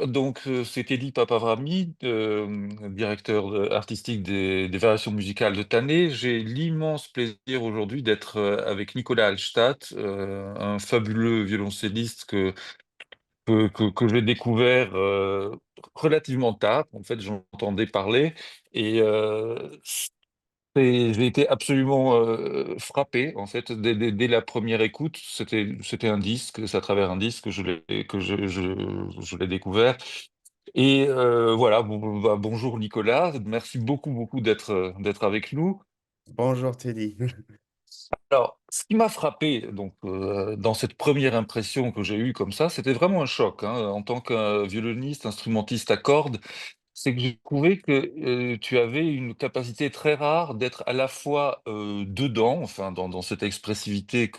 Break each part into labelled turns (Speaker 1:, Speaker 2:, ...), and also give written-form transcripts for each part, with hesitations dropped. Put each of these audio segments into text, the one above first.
Speaker 1: Bonjour, c'est Teddy Papavrami, directeur artistique des variations musicales de Tané. J'ai l'immense plaisir aujourd'hui d'être avec Nicolas Hallstatt, un fabuleux violoncelliste que j'ai découvert relativement tard. En fait, j'entendais parler et j'ai été absolument frappé en fait dès la première écoute. C'était un disque, c'est à travers un disque que je l'ai découvert. Et voilà, bonjour Nicolas, merci beaucoup d'être avec nous.
Speaker 2: Bonjour Teddy.
Speaker 1: Alors, ce qui m'a frappé dans cette première impression que j'ai eue comme ça, c'était vraiment un choc, hein, en tant que violoniste, instrumentiste à cordes, c'est que j'ai trouvé que, tu avais une capacité très rare d'être à la fois, dedans, enfin dans cette expressivité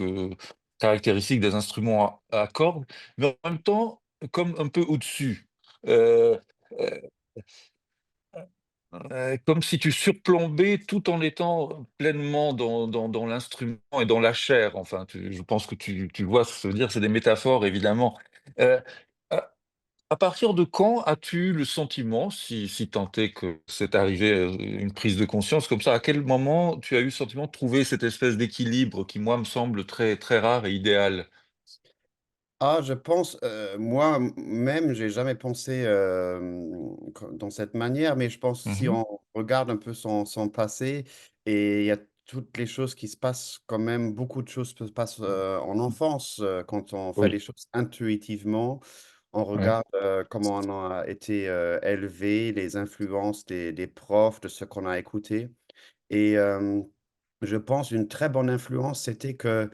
Speaker 1: caractéristique des instruments à cordes, mais en même temps comme un peu au-dessus. Heu heu comme si tu surplombais tout en étant pleinement dans l'instrument et dans la chair. Enfin, je pense que tu vois ce que ça veut dire, c'est des métaphores évidemment. Heu, à à partir de quand as-tu le sentiment, si tant est que c'est arrivé, une prise de conscience comme ça, à quel moment tu as eu le sentiment de trouver cette espèce d'équilibre qui, moi, me semble très rare et idéal?
Speaker 2: Ah, je pense, moi-même, j'ai jamais pensé, co dans cette manière, mais je pense si
Speaker 1: Mmh.
Speaker 2: on regarde un peu son passé et il y a toutes les choses qui se passent quand même, beaucoup de choses se passent, en enfance, quand on fait les
Speaker 1: Oui,
Speaker 2: choses intuitivement. On
Speaker 1: ouais.
Speaker 2: regarde, comment on a été, élevé, les influences des profs, de ce qu'on a écouté et je pense une très bonne influence, c'était que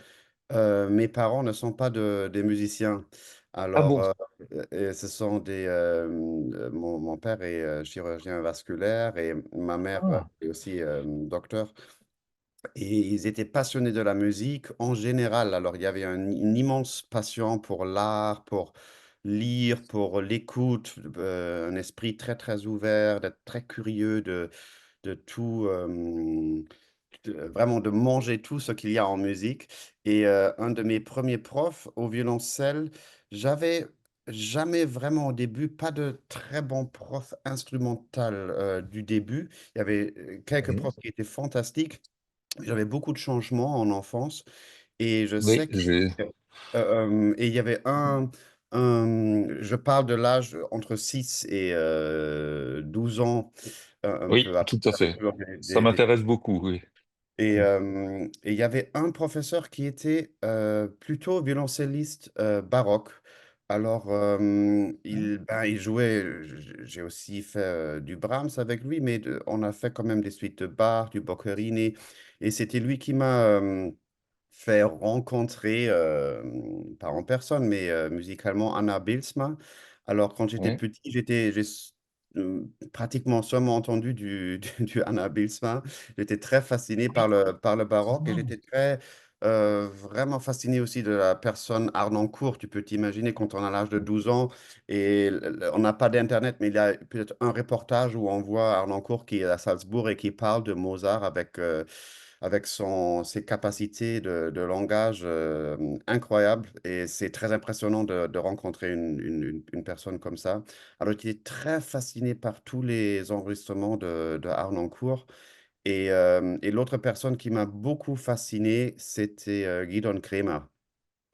Speaker 2: mes parents ne sont pas des musiciens.
Speaker 1: Ah
Speaker 2: Alors,
Speaker 1: bon?
Speaker 2: et ce sont mon père est, chirurgien vasculaire et ma mère,
Speaker 1: Ah!
Speaker 2: est aussi, docteur et ils étaient passionnés de la musique en général. Alors, il y avait une immense passion pour l'art, pour lire, pour l'écoute, un esprit très, très ouvert, d'être très curieux de tout, vraiment de manger tout ce qu'il y a en musique et un de mes premiers profs au violoncelle, j'avais jamais vraiment au début pas de très bons profs instrumental, du début. Il y avait, quelques
Speaker 1: Oui.
Speaker 2: profs qui étaient fantastiques, mais j'avais beaucoup de changements en enfance et je
Speaker 1: Oui,
Speaker 2: sais que
Speaker 1: j'ai
Speaker 2: et il y avait je parle de l'âge entre 6 et 12 ans, un
Speaker 1: oui,
Speaker 2: peu après,
Speaker 1: tout à
Speaker 2: j'avais
Speaker 1: fait.
Speaker 2: toujours
Speaker 1: Ça m'intéresse beaucoup, oui. Mmh.
Speaker 2: et il y avait un professeur qui était, plutôt violoncelliste, baroque. Alors, il jouait, j'ai aussi fait, du Brahms avec lui, mais on a fait quand même des suites de Bach, du Boccherini et c'était lui qui m'a, fait rencontrer, pas en personne, mais musicalement Anna Bilsma. Alors quand j'étais
Speaker 1: Oui.
Speaker 2: petit, pratiquement seulement entendu du Anna Bilsma. J'étais très fasciné par le baroque et j'étais très, vraiment fasciné aussi de la personne Harnoncourt. Tu peux t'imaginer quand on a l'âge de 12 ans et on n'a pas d'internet, mais il y a peut-être un reportage où on voit Harnoncourt qui est à Salzbourg et qui parle de Mozart avec ses capacités de langage incroyables et c'est très impressionnant de rencontrer une personne comme ça. Alors, j'étais très fasciné par tous les enregistrements de Harnoncourt et l'autre personne qui m'a beaucoup fasciné, c'était Gidon Kremer.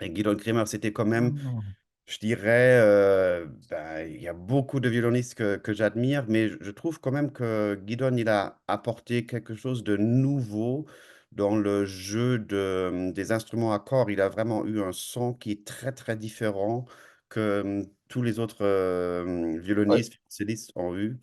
Speaker 2: Et Gidon Kremer, c'était quand même
Speaker 1: Ah!
Speaker 2: je dirais, bah, il y a beaucoup de violonistes que j'admire, mais je trouve quand même que Guidon, il a apporté quelque chose de nouveau dans le jeu des instruments à cordes. Il a vraiment eu un son qui est très, très différent que, tous les autres,
Speaker 1: Ouais,
Speaker 2: violonistes, violoncellistes ont eu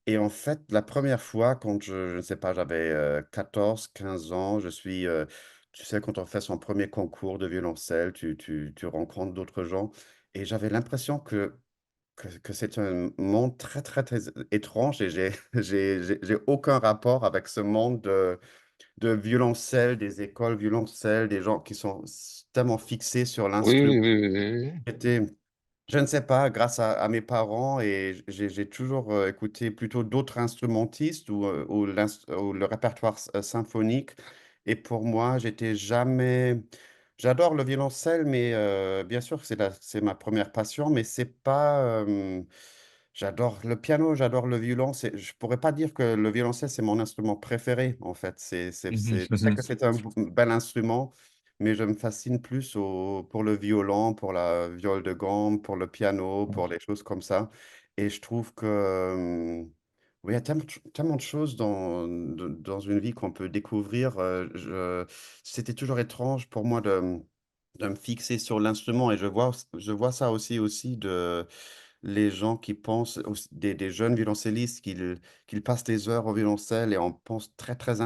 Speaker 2: et en fait, la première fois quand je ne sais pas, j'avais, 14-15 ans, tu sais, quand on fait son premier concours de violoncelle, tu rencontres d'autres gens et j'avais l'impression que c'est un monde très, très, très étrange et j'ai aucun rapport avec ce monde de violoncelle, des écoles violoncelle, des gens qui sont tellement fixés sur
Speaker 1: oui,
Speaker 2: l'instrument.
Speaker 1: oui, oui, oui, oui, oui.
Speaker 2: J'étais je ne sais pas, grâce à mes parents et j'ai toujours, écouté plutôt d'autres instrumentistes ou le répertoire symphonique et pour moi, j'étais jamais J'adore le violoncelle, mais bien sûr, c'est ma première passion, mais c'est pas, j'adore le piano, j'adore le violon. Je pourrais pas dire que le violoncelle, c'est mon instrument préféré, en fait.
Speaker 1: Mhm,
Speaker 2: Je sais
Speaker 1: mhm.
Speaker 2: que c'est un bel instrument, mais je me fascine plus pour le violon, pour la viole de gamme, pour le piano, pour les choses comme ça. Et je trouve que, oui, il y a tellement de choses dans une vie qu'on peut découvrir. C'était toujours étrange pour moi de me fixer sur l'instrument et je vois ça aussi de les gens qui pensent, des jeunes violoncellistes, qu'ils passent des heures au violoncelle et on pense très, très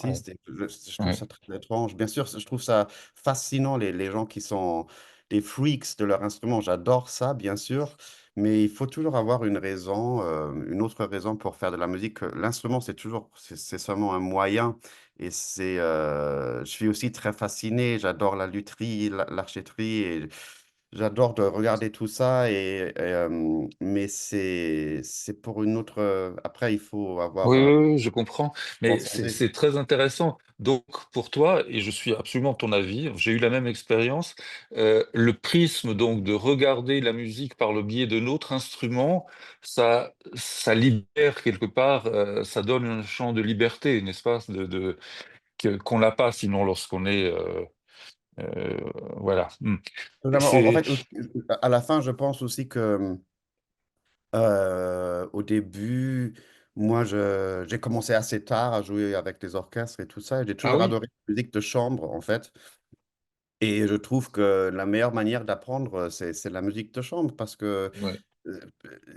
Speaker 1: Ouais,
Speaker 2: instrumentiste. Et je trouve
Speaker 1: ouais.
Speaker 2: ça très étrange. Bien sûr, je trouve ça fascinant, les gens qui sont des freaks de leur instrument. J'adore ça, bien sûr. Mais il faut toujours avoir une raison, une autre raison pour faire de la musique. L'instrument, c'est seulement un moyen. Et je suis aussi très fasciné. J'adore la lutherie, l'archéterie. Et j'adore de regarder tout ça. Mais c'est pour une autre. Après, il faut avoir.
Speaker 1: Oui, oui, oui, je comprends, mais
Speaker 2: Transcender.
Speaker 1: c'est très intéressant. Donc, pour toi, et je suis absolument de ton avis, j'ai eu la même expérience, le prisme donc de regarder la musique par le biais de notre instrument, ça libère quelque part, ça donne un champ de liberté, n'est-ce pas, qu'on n'a pas sinon lorsqu'on est, euh, voilà.
Speaker 2: En
Speaker 1: C'est,
Speaker 2: fait, à la fin, je pense aussi que au début, j'ai commencé assez tard à jouer avec des orchestres et tout ça. Et j'ai
Speaker 1: ah
Speaker 2: toujours
Speaker 1: oui,
Speaker 2: adoré la musique de chambre, en fait. Et je trouve que la meilleure manière d'apprendre, c'est la musique de chambre parce que
Speaker 1: ouais,
Speaker 2: euh,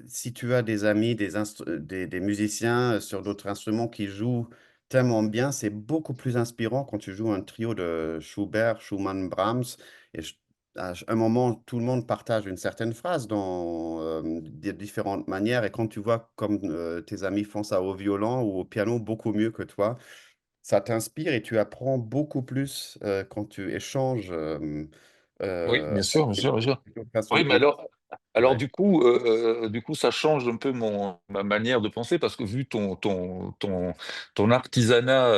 Speaker 2: si tu as des amis, des musiciens sur d'autres instruments qui jouent tellement bien, c'est beaucoup plus inspirant quand tu joues un trio de Schubert, Schumann, Brahms. Et à un moment, tout le monde partage une certaine phrase dans des différentes manières. Et quand tu vois comme tes amis font ça au violon ou au piano beaucoup mieux que toi, ça t'inspire et tu apprends beaucoup plus quand tu échanges
Speaker 1: oui, bien sûr, bien sûr, bien sûr.
Speaker 2: avec d'autres
Speaker 1: Oui,
Speaker 2: instruments.
Speaker 1: mais
Speaker 2: Et
Speaker 1: alors
Speaker 2: ouais.
Speaker 1: du coup, ça change un peu ma manière de penser parce que vu ton artisanat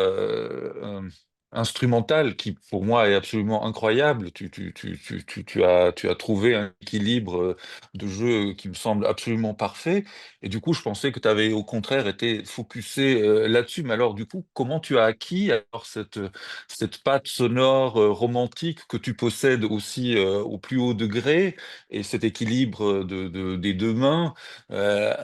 Speaker 1: instrumental qui pour moi est absolument incroyable, tu as trouvé un équilibre de jeu qui me semble absolument parfait. Et du coup, je pensais que tu avais au contraire été focusé là-dessus. Mais alors, du coup, comment tu as acquis alors cette patte sonore romantique que tu possèdes aussi au plus haut degré? Et cet équilibre des deux mains, euh,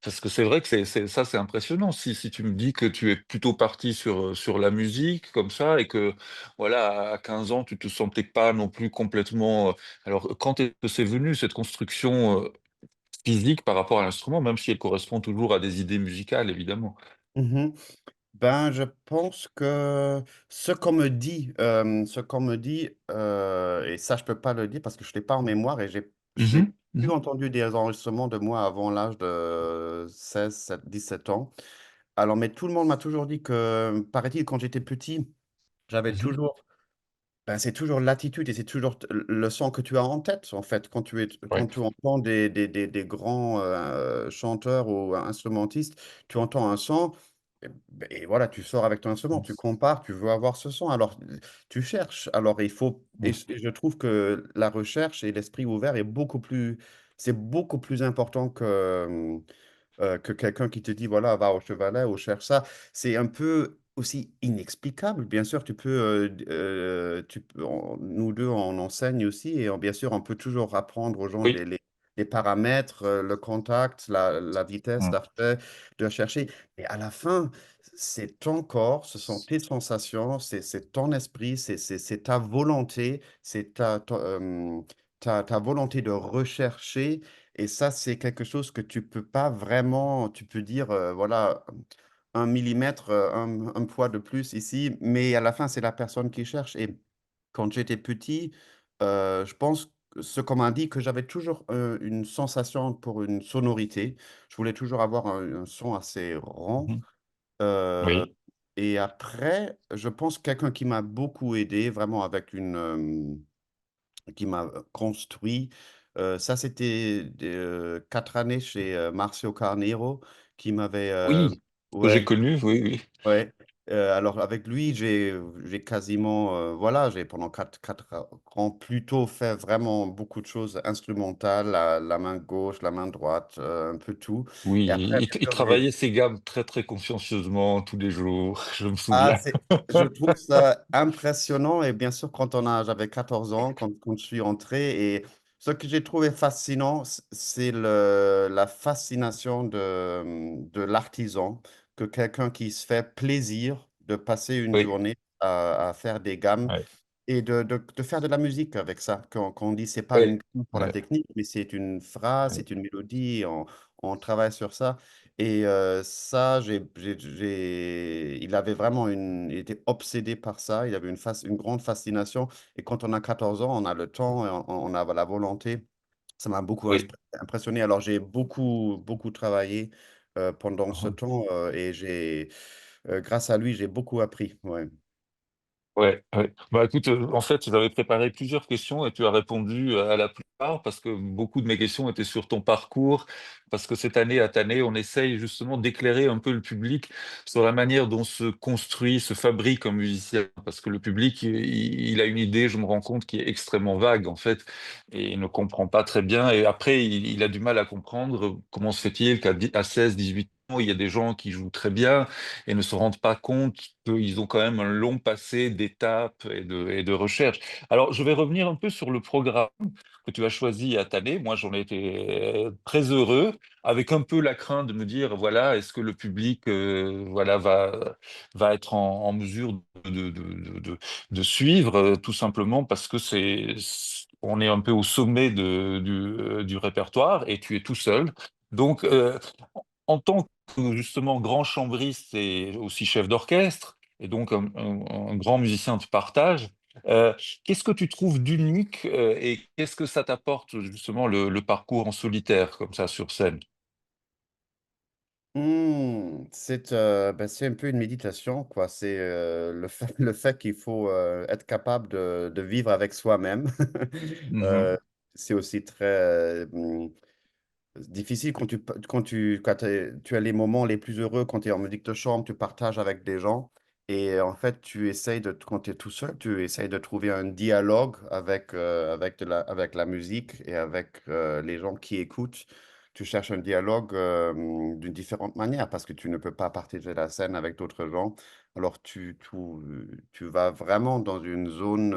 Speaker 1: parce que c'est vrai que ça, c'est impressionnant. Si tu me dis que tu es plutôt parti sur la musique comme ça et que voilà, à 15 ans, tu te sentais pas non plus complètement. Alors, quand est-ce que c'est venu cette construction physique par rapport à l'instrument, même si elle correspond toujours à des idées musicales, évidemment.
Speaker 2: Mhm. Ben, je pense que ce qu'on me dit, et ça, je peux pas le dire parce que je l'ai pas en mémoire et j'ai
Speaker 1: Mhm,
Speaker 2: plus
Speaker 1: mhm,
Speaker 2: entendu des enregistrements de moi avant l'âge de 17 ans. Alors, mais tout le monde m'a toujours dit que, paraît-il, quand j'étais petit, j'avais
Speaker 1: mhm.
Speaker 2: toujours c'est toujours l'attitude et c'est toujours le son que tu as en tête, en fait.
Speaker 1: Ouais.
Speaker 2: Quand tu entends des grands chanteurs ou instrumentistes, tu entends un son et voilà, tu sors avec ton instrument, tu compares, tu veux avoir ce son. Alors, tu cherches. Alors, et je trouve que la recherche et l'esprit ouvert c'est beaucoup plus important que quelqu'un qui te dit, voilà, va au Chevalet ou cherche ça. C'est un peu aussi inexplicable. Bien sûr, nous deux, on enseigne aussi et bien sûr, on peut toujours apprendre aux gens
Speaker 1: Oui.
Speaker 2: les paramètres, le contact, la vitesse
Speaker 1: Mm.
Speaker 2: d'archet, de chercher. Mais à la fin, c'est ton corps, ce sont tes sensations, c'est ton esprit, c'est ta volonté, c'est ta volonté de rechercher et ça, c'est quelque chose que tu peux pas vraiment, tu peux dire, voilà, 1 millimètre, un poids de plus ici, mais à la fin, c'est la personne qui cherche. Et quand j'étais petit, je pense, ce qu'on m'a dit, que j'avais toujours une sensation pour une sonorité. Je voulais toujours avoir un son assez rond.
Speaker 1: Mhm.
Speaker 2: Euh,
Speaker 1: Oui.
Speaker 2: et après, je pense quelqu'un qui m'a beaucoup aidé, vraiment qui m'a construit. Ça, c'était 4 années chez Marcio Carnero qui m'avait.
Speaker 1: Oui. Que j'ai
Speaker 2: Ouais,
Speaker 1: connu, oui, oui.
Speaker 2: ouais. Alors avec lui, j'ai quasiment, voilà, j'ai pendant quatre ans plutôt fait vraiment beaucoup de choses instrumentales, la main gauche, la main droite, un peu tout. Et après,
Speaker 1: Oui,
Speaker 2: bien
Speaker 1: il
Speaker 2: sûr, j'ai
Speaker 1: travaillait ses gammes très très consciencieusement tous les jours, je me
Speaker 2: ah,
Speaker 1: souviens.
Speaker 2: je trouve ça impressionnant et bien sûr, j'avais 14 ans, quand je suis entré et ce que j'ai trouvé fascinant, c'est la fascination de l'artisan, que quelqu'un qui se fait plaisir de passer une
Speaker 1: Oui,
Speaker 2: journée à faire des gammes
Speaker 1: ouais,
Speaker 2: et de faire de la musique avec ça. Quand on dit c'est pas une
Speaker 1: ouais,
Speaker 2: gamme pour la
Speaker 1: ouais,
Speaker 2: technique, mais c'est une phrase,
Speaker 1: ouais,
Speaker 2: c'est une mélodie, on travaille sur ça. Et ça, il avait vraiment il était obsédé par ça, il avait une grande fascination. Et quand on a 14 ans, on a le temps, et on a la volonté. Ça m'a beaucoup
Speaker 1: oui.
Speaker 2: impressionné. Alors j'ai beaucoup travaillé pendant ce
Speaker 1: Mhm.
Speaker 2: temps et grâce à lui, j'ai beaucoup appris. Ouais.
Speaker 1: Ouais, ouais. Bah écoute, en fait, j'avais préparé plusieurs questions et tu as répondu à la plupart parce que beaucoup de mes questions étaient sur ton parcours, parce que cette année à année, on essaye justement d'éclairer un peu le public sur la manière dont se construit, se fabrique un musicien, parce que le public, il a une idée, je me rends compte, qui est extrêmement vague en fait, et il ne comprend pas très bien, et après, il a du mal à comprendre comment se fait-il à 16, 18 ans, il y a des gens qui jouent très bien et ne se rendent pas compte qu'ils ont quand même un long passé d'étapes et de recherche. Alors, je vais revenir un peu sur le programme que tu as choisi à Thané. Moi, j'en ai été très heureux, avec un peu la crainte de me dire, voilà, est-ce que le public, voilà, va être en mesure de suivre, tout simplement parce que on est un peu au sommet du répertoire et tu es tout seul. Donc, en tant que justement grand chambriste et aussi chef d'orchestre, et donc un grand musicien de partage, euh, qu'est-ce que tu trouves d'unique et qu'est-ce que ça t'apporte justement le parcours en solitaire comme ça sur scène?
Speaker 2: C'est un peu une méditation, quoi. C'est le fait qu'il faut être capable de vivre avec soi-même.
Speaker 1: Mhm,
Speaker 2: Euh, c'est aussi très difficile tu as les moments les plus heureux quand tu es en musique de chambre, tu partages avec des gens et en fait, quand tu es tout seul, tu essayes de trouver un dialogue avec la musique et avec les gens qui écoutent. Tu cherches un dialogue d'une différente manière parce que tu ne peux pas partager la scène avec d'autres gens. Alors, tu vas vraiment dans une zone,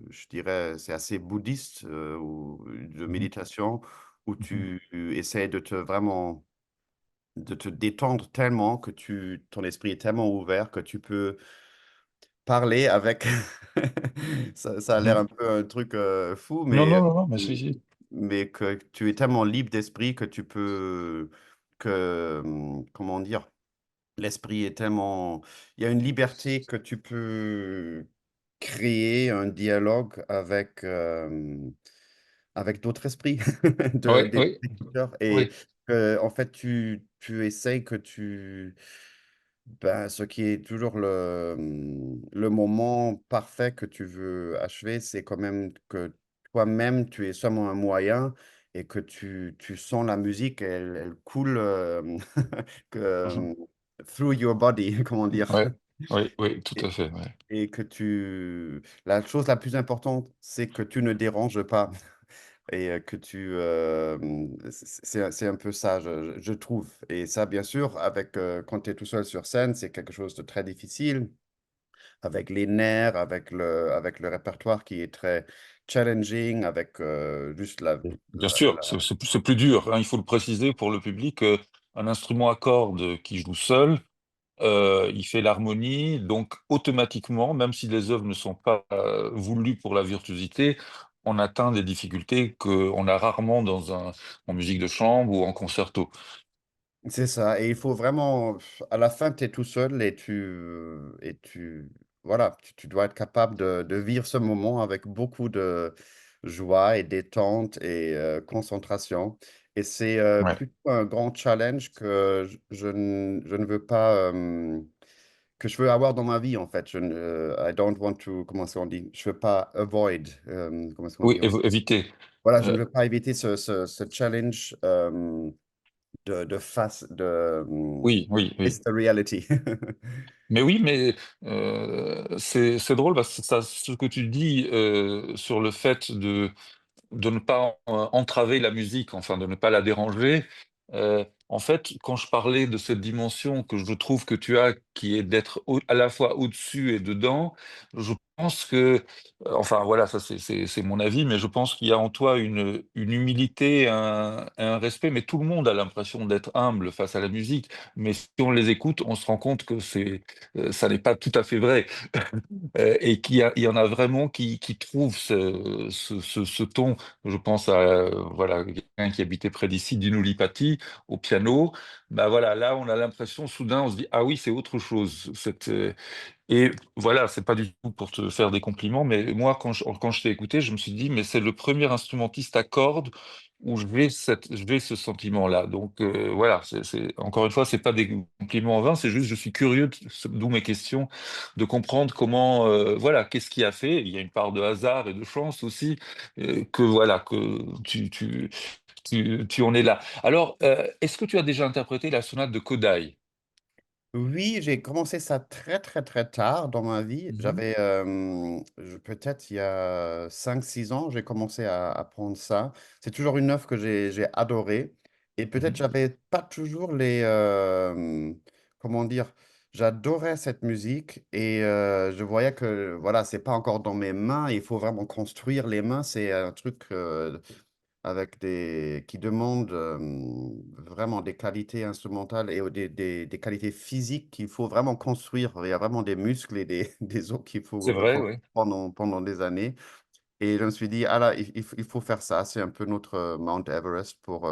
Speaker 2: je dirais, c'est assez bouddhiste ou de
Speaker 1: mhm,
Speaker 2: méditation où
Speaker 1: mhm,
Speaker 2: tu essaies de te détendre tellement ton esprit est tellement ouvert que tu peux parler avec. Ça a l'air
Speaker 1: mhm.
Speaker 2: un peu un truc fou,
Speaker 1: Non, non, non, non, mais si, si.
Speaker 2: mais que tu es tellement libre d'esprit comment dire, l'esprit est tellement, il y a une liberté que tu peux créer un dialogue avec d'autres esprits,
Speaker 1: Oui,
Speaker 2: des
Speaker 1: oui,
Speaker 2: écouteurs. Et
Speaker 1: oui.
Speaker 2: en fait, tu essayes ben, ce qui est toujours le moment parfait que tu veux achever, c'est quand même que toi-même, tu es seulement un moyen et que tu sens la musique, elle coule
Speaker 1: Mhm.
Speaker 2: que, through your body, comment dire.
Speaker 1: Ouais, oui, oui, tout
Speaker 2: Et,
Speaker 1: à fait. Ouais.
Speaker 2: et la chose la plus importante, c'est que tu ne déranges pas. Et c'est un peu ça, je trouve. Et ça, bien sûr, quand tu es tout seul sur scène, c'est quelque chose de très difficile, avec les nerfs, avec le répertoire qui est très challenging, avec juste
Speaker 1: Bien sûr, c'est plus dur, hein, il faut le préciser pour le public. Un instrument à cordes qui joue seul, il fait l'harmonie, donc automatiquement, même si les œuvres ne sont pas voulues pour la virtuosité, on atteint des difficultés qu'on a rarement en musique de chambre ou en concerto.
Speaker 2: C'est ça, et il faut vraiment, à la fin, tu es tout seul voilà, tu dois être capable de vivre ce moment avec beaucoup de joie et détente et concentration. Et c'est
Speaker 1: Ouais.
Speaker 2: plutôt un grand challenge que je ne veux pas, que je veux avoir dans ma vie, en fait. I don't want to, comment est-ce qu'on dit? Je veux pas avoid, comment est-ce qu'on
Speaker 1: Oui,
Speaker 2: dit?
Speaker 1: éviter.
Speaker 2: Voilà, je ne
Speaker 1: Euh,
Speaker 2: veux pas éviter ce challenge. de
Speaker 1: Oui, oui, oui.
Speaker 2: face the reality.
Speaker 1: Mais oui, mais c'est drôle parce que ça, ce que tu dis sur le fait de ne pas entraver la musique, enfin de ne pas la déranger. En fait, quand je parlais de cette dimension que je trouve que tu as, qui est d'être à la fois au-dessus et dedans, je pense que, enfin voilà, ça c'est mon avis, mais je pense qu'il y a en toi une humilité, un respect, mais tout le monde a l'impression d'être humble face à la musique, mais si on les écoute, on se rend compte que ça n'est pas tout à fait vrai. Et il y en a vraiment qui trouvent ce ton. Je pense à voilà, quelqu'un qui habitait près d'ici, Dino Lipati, au piano. Bah voilà, là, on a l'impression, soudain, on se dit, ah oui, c'est autre chose. Et voilà, c'est pas du tout pour te faire des compliments, mais moi, quand je t'ai écouté, je me suis dit, mais c'est le premier instrumentiste à cordes où je vais ce sentiment-là. Donc voilà, encore une fois, c'est pas des compliments en vain, c'est juste, je suis curieux, d'où mes questions, de comprendre comment, voilà, qu'est-ce qui a fait. Il y a une part de hasard et de chance aussi, que voilà, que tu en es là. Alors, est-ce que tu as déjà interprété la sonate de Kodai?
Speaker 2: Oui, j'ai commencé ça très, très, très tard dans ma vie.
Speaker 1: Mhm,
Speaker 2: Peut-être il y a 5 6 ans, j'ai commencé à apprendre ça. C'est toujours une œuvre que j'ai adorée. Et peut-être
Speaker 1: mhm.
Speaker 2: j'avais pas toujours comment dire, j'adorais cette musique et je voyais que, voilà, c'est pas encore dans mes mains. Il faut vraiment construire les mains. C'est un truc qui demandent vraiment des qualités instrumentales et des qualités physiques qu'il faut vraiment construire. Il y a vraiment des muscles et des os qu'il
Speaker 1: C'est
Speaker 2: faut
Speaker 1: vrai, oui.
Speaker 2: pendant des années. Et je me suis dit, ah là, il faut faire ça. C'est un peu notre Mount Everest pour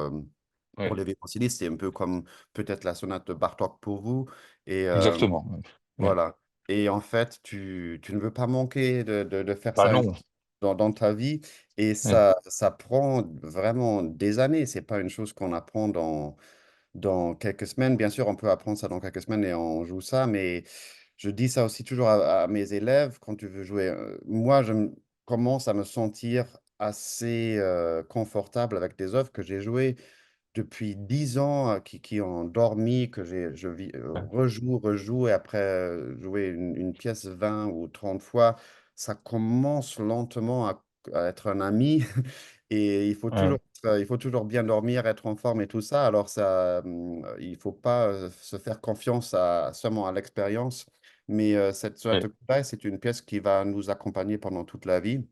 Speaker 1: Oui,
Speaker 2: les violoncellistes. C'est un peu comme peut-être la sonate de Bartók pour vous. Et
Speaker 1: exactement. Oui. Oui.
Speaker 2: voilà. Et en fait, tu ne veux pas manquer de faire
Speaker 1: Bah
Speaker 2: ça
Speaker 1: non.
Speaker 2: dans ta vie. Et
Speaker 1: Oui.
Speaker 2: ça prend vraiment des années. C'est pas une chose qu'on apprend dans quelques semaines. Bien sûr, on peut apprendre ça dans quelques semaines et on joue ça. Mais je dis ça aussi toujours à mes élèves quand tu veux jouer. Moi, commence à me sentir assez confortable avec des œuvres que j'ai jouées depuis 10 ans qui ont dormi,
Speaker 1: Ouais.
Speaker 2: rejoue, et après jouer une pièce 20 ou 30 fois, ça commence lentement à être un ami et
Speaker 1: Ouais.
Speaker 2: il faut toujours bien dormir, être en forme et tout ça. Alors il faut pas se faire confiance seulement à l'expérience, mais cette Sonate
Speaker 1: Ouais.
Speaker 2: Codaï, c'est une pièce qui va nous accompagner pendant toute la vie